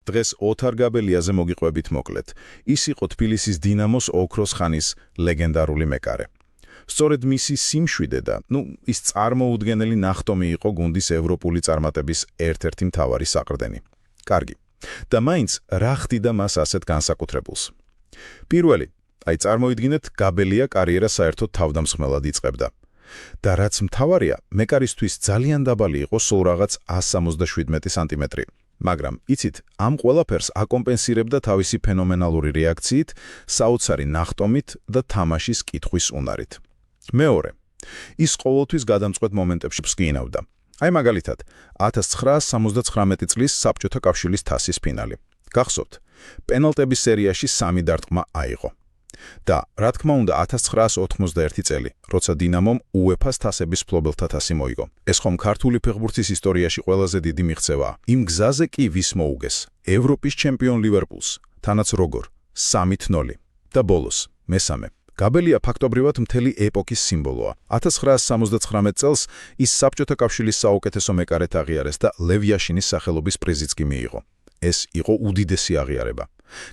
დღეს ოთარ გაბელიაზე მოგიყვებით მოკლედ. ის იყო თბილისის დინამოს ოქროს ხანის ლეგენდარული მეკარე. სწორედ მისი სიმშვიდე და, ის წარმოუდგენელი ნახტომი იყო გუნდის ევროპული წარმატების ერთ-ერთი მთავარი საყრდენი. კარგი. და მაინც რა ხდიდა მას ასეთ განსაკუთრებულს? პირველი, წარმოიდგინეთ, გაბელია კარიერა საერთოდ თავდამსხმელად იწყებდა. და რაც მთავარია, მეკარისთვის ძალიან დაბალი იყო სულ რაღაც 177 სანტიმეტრი. მაგრამ, იცით, ამ ყველაფერს აკომპენსირებდა თავისი ფენომენალური რეაქციით, საოცარი ნახტომით და თამაშის კითხვის უნარით. მეორე, ის ყოველთვის გადამწყვეტ მომენტებში ფსკინავდა. მაგალითად, 1979 წლის საბჭოთა კავშირის თასის ფინალი. გახსოვთ, პენალტების სერიაში 3 დარტყმა აიღო. და, რა თქმა უნდა, 1991 წელი, როცა დინამომ UEFA-ს თასების მფლობელთა თასი მოიგო. ეს ხომ ქართული ფეხბურთის ისტორიაში ყველაზე დიდი მიღწევაა. იმ გზაზე კი ვის მოუგეს? ევროპის ჩემპიონ ლივერპულს, თანაც როგორ? 3-0. და ბოლოს, მესამე. გაბელია ფაქტობრივად მთელი ეპოქის სიმბოლოა. 1979 წელს ის საბჭოთა კავშირის საუკეთესო მეკარედ აღიარეს და ლევ იაშინის სახელობის პრიზიც კი მიიღო. ეს იყო უდიდესი აღიარება.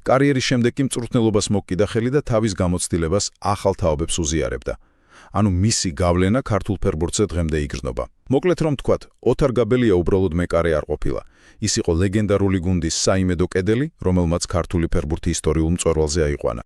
კარიერის შემდეგ კი მწვრთნელობას მოკიდა ხელი და თავის გამოცდილებას ახალ თაობებს უზიარებდა. მისი გავლენა ქართულ ფეხბურთზე დღემდე იგრძნობა. მოკლედ რომ ვთქვათ, ოთარ გაბელია უბრალოდ მეკარე არ ყოფილა. ის იყო ლეგენდარული გუნდის საიმედო კედელი, რომელმაც ქართული ფეხბურთი ისტორიულ მწვერვალზე აიყვანა.